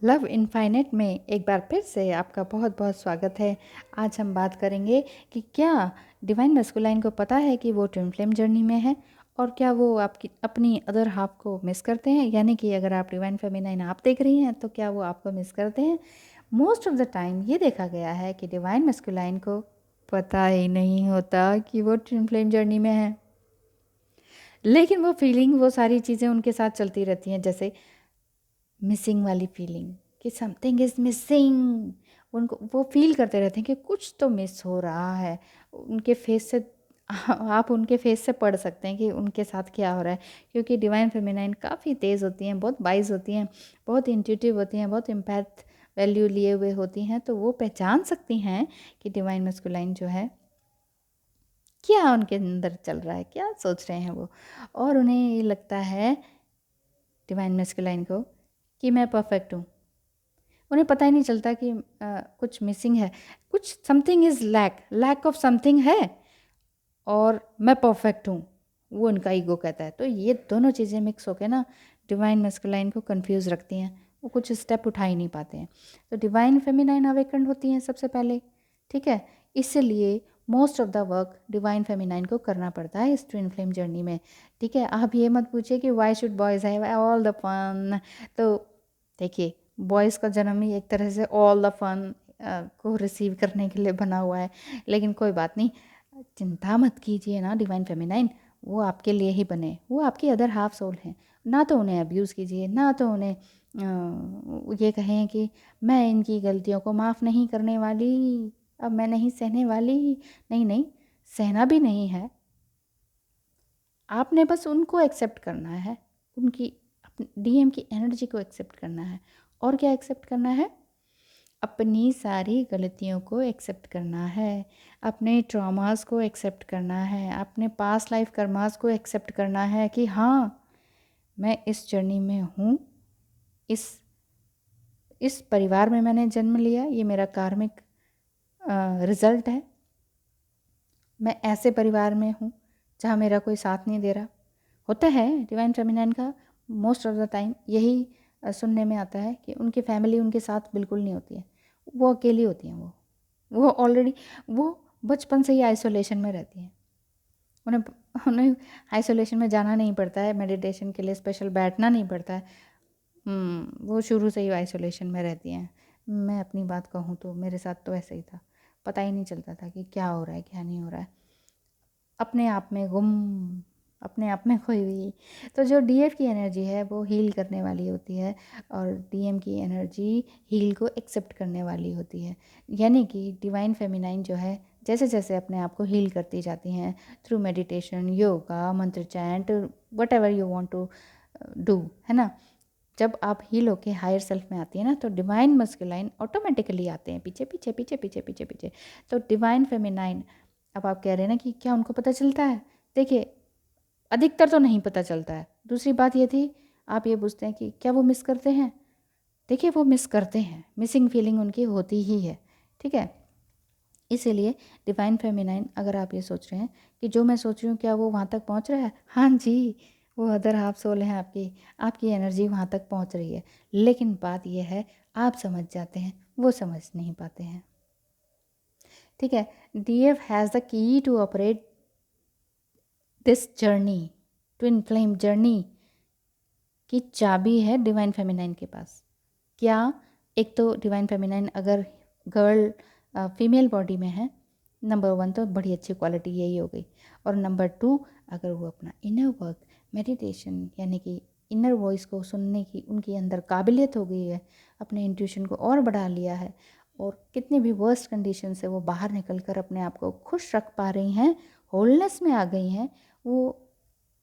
Love infinite में एक बार फिर से आपका बहुत बहुत स्वागत है। आज हम बात करेंगे कि क्या डिवाइन मैस्कुलाइन को पता है कि वो ट्विन फ्लेम जर्नी में है और क्या वो आपकी अपनी अदर हाफ को मिस करते हैं। यानी कि अगर आप डिवाइन फेमिनाइन आप देख रही हैं तो क्या वो आपको मिस करते हैं। मोस्ट ऑफ द टाइम ये देखा गया है कि डिवाइन मैस्कुलाइन को पता ही नहीं होता कि वो ट्विन फ्लेम जर्नी में है, लेकिन वो फीलिंग, वो सारी चीज़ें उनके साथ चलती रहती हैं, जैसे मिसिंग वाली फीलिंग कि समथिंग इज़ मिसिंग। उनको वो फील करते रहते हैं कि कुछ तो मिस हो रहा है। उनके फेस से आप उनके फेस से पढ़ सकते हैं कि उनके साथ क्या हो रहा है, क्योंकि डिवाइन फेमिनाइन काफ़ी तेज़ होती हैं, बहुत वाइज होती हैं, बहुत इंट्यूटिव होती हैं, बहुत इम्पैथ वैल्यू लिए हुए होती हैं। तो वो पहचान सकती हैं कि डिवाइन मस्कुलाइन जो है क्या उनके अंदर चल रहा है, क्या सोच रहे हैं वो। और उन्हें ये लगता है डिवाइन मस्कुलाइन को कि मैं परफेक्ट हूँ। उन्हें पता ही नहीं चलता कि कुछ मिसिंग है, कुछ something is lack of something है और मैं परफेक्ट हूँ, वो उनका ईगो कहता है। तो ये दोनों चीज़ें मिक्स होकर ना डिवाइन मैस्कुलाइन को कंफ्यूज रखती हैं, वो कुछ स्टेप उठा ही नहीं पाते हैं। तो डिवाइन फेमिनाइन अवेकन होती हैं सबसे पहले, ठीक है। इसलिए most of the work divine feminine को करना पड़ता है इस ट्विन फ्लेम जर्नी में, ठीक है। आप ये मत पूछिए कि why should boys have all the fun. तो देखिए, बॉयज़ का जन्म ही एक तरह से ऑल द फन को रिसीव करने के लिए बना हुआ है, लेकिन कोई बात नहीं, चिंता मत कीजिए ना डिवाइन फेमिनाइन, वो आपके लिए ही बने, वो आपकी अदर हाफ सोल हैं। ना तो उन्हें अब्यूज़ कीजिए, ना तो उन्हें ये कहें कि मैं इनकी गलतियों को माफ़ नहीं करने वाली, अब मैं नहीं सहने वाली। नहीं नहीं, सहना भी नहीं है, आपने बस उनको एक्सेप्ट करना है, उनकी डीएम की एनर्जी को एक्सेप्ट करना है। और क्या एक्सेप्ट करना है? अपनी सारी गलतियों को एक्सेप्ट करना है, अपने ट्रॉमास को एक्सेप्ट करना है, अपने पास्ट लाइफ कर्मास को एक्सेप्ट करना है कि हाँ, मैं इस जर्नी में हूँ, इस इस परिवार में मैंने जन्म लिया, ये मेरा कार्मिक रिजल्ट है। मैं ऐसे परिवार में हूँ जहाँ मेरा कोई साथ नहीं दे रहा। होता है डिवाइन फेमिनाइन का मोस्ट ऑफ द टाइम यही सुनने में आता है कि उनकी फैमिली उनके साथ बिल्कुल नहीं होती है, वो अकेली होती हैं। वो ऑलरेडी वो बचपन से ही आइसोलेशन में रहती हैं। उन्हें उन्हें आइसोलेशन में जाना नहीं पड़ता है, मेडिटेशन के लिए स्पेशल बैठना नहीं पड़ता है। वो शुरू से ही आइसोलेशन में रहती हैं। मैं अपनी बात कहूँ तो मेरे साथ तो ऐसे ही था, पता ही नहीं चलता था कि क्या हो रहा है क्या नहीं हो रहा है, अपने आप में गुम, अपने आप में खोई हुई। तो जो डीएफ की एनर्जी है वो हील करने वाली होती है और डीएम की एनर्जी हील को एक्सेप्ट करने वाली होती है। यानी कि डिवाइन फेमिनाइन जो है जैसे जैसे अपने आप को हील करती जाती हैं through meditation, yoga, mantra chant, whatever you want to do, है ना। जब आप हील होके हायर सेल्फ में आती है ना तो डिवाइन मस्कुलाइन ऑटोमेटिकली आते हैं पीछे पीछे पीछे पीछे पीछे पीछे। तो डिवाइन फेमिनाइन, अब आप कह रहे हैं ना कि क्या उनको पता चलता है। देखिए, अधिकतर तो नहीं पता चलता है। दूसरी बात ये थी, आप ये पूछते हैं कि क्या वो मिस करते हैं। देखिए, वो मिस करते हैं, मिसिंग फीलिंग उनकी होती ही है, ठीक है। इसीलिए डिवाइन फेमिनाइन, अगर आप ये सोच रहे हैं कि जो मैं सोच रही हूँ क्या वो वहाँ तक पहुँच रहा है, हाँ जी, वो अदर हाफ सोल है आपकी, आपकी एनर्जी वहाँ तक पहुँच रही है। लेकिन बात यह है, आप समझ जाते हैं, वो समझ नहीं पाते हैं, ठीक है। DF has the key to operate this journey, twin flame journey की चाबी है डिवाइन फेमिनाइन के पास। क्या? एक तो डिवाइन फेमिनाइन अगर गर्ल फीमेल बॉडी में है, नंबर वन तो बड़ी अच्छी क्वालिटी यही हो गई। और नंबर टू, अगर वो अपना इनर वर्क, मेडिटेशन, यानी कि इनर वॉइस को सुनने की उनकी अंदर काबिलियत हो गई है, अपने इंट्यूशन को और बढ़ा लिया है और कितनी भी वर्स्ट कंडीशन से वो बाहर निकल कर अपने आप को खुश रख पा रही हैं, होलनेस में आ गई हैं, वो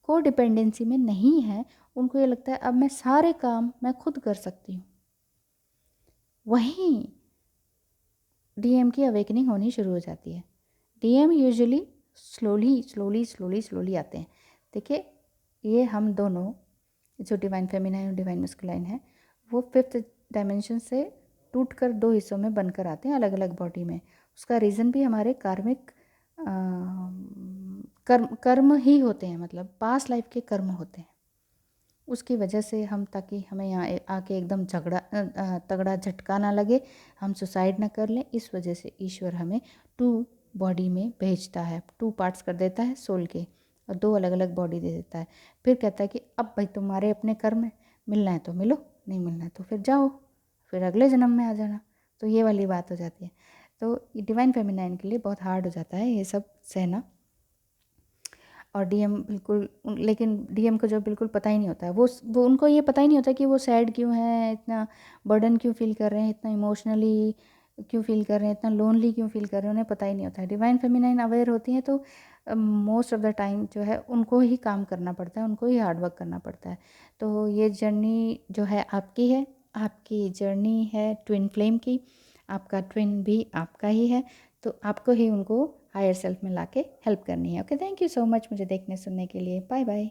को डिपेंडेंसी में नहीं है। उनको ये लगता है अब मैं सारे काम मैं खुद कर सकती हूँ। वहीं डीएम की अवेकनिंग होनी शुरू हो जाती है। DM usually slowly slowly slowly slowly आते हैं। देखिए, ये हम दोनों जो डिवाइन फेमिनाइन और डिवाइन मस्कुलाइन है, वो फिफ्थ डायमेंशन से टूट कर दो हिस्सों में बनकर आते हैं अलग अलग बॉडी में। उसका रीज़न भी हमारे कार्मिक कर्म कर्म ही होते हैं, मतलब पास्ट लाइफ के कर्म होते हैं। उसकी वजह से हम, ताकि हमें यहाँ आके एकदम तगड़ा झटका ना लगे, हम सुसाइड ना कर लें, इस वजह से ईश्वर हमें 2 बॉडी में भेजता है, 2 पार्ट्स कर देता है सोल के, और 2 अलग अलग बॉडी दे देता है। फिर कहता है कि अब भाई तुम्हारे अपने कर्म है, मिलना है तो मिलो, नहीं मिलना है तो फिर जाओ, फिर अगले जन्म में आ जाना। तो ये वाली बात हो जाती है। तो डिवाइन फेमिनाइन के लिए बहुत हार्ड हो जाता है ये सब सहना। और डीएम बिल्कुल, लेकिन डीएम को जो बिल्कुल पता ही नहीं होता है, वो उनको ये पता ही नहीं होता कि वो सैड क्यों है, इतना बर्डन क्यों फील कर रहे हैं, इतना इमोशनली क्यों फील कर रहे हैं, इतना लोनली क्यों फील कर रहे हैं, उन्हें पता ही नहीं होता है। डिवाइन फेमिनाइन अवेयर होती हैं तो मोस्ट ऑफ द टाइम जो है उनको ही काम करना पड़ता है, उनको ही हार्ड वर्क करना पड़ता है। तो ये जर्नी जो है आपकी है, आपकी जर्नी है ट्विन फ्लेम की, आपका ट्विन भी आपका ही है, तो आपको ही उनको हायर सेल्फ में लाके हेल्प करनी है। Okay, thank you so much मुझे देखने सुनने के लिए। Bye bye.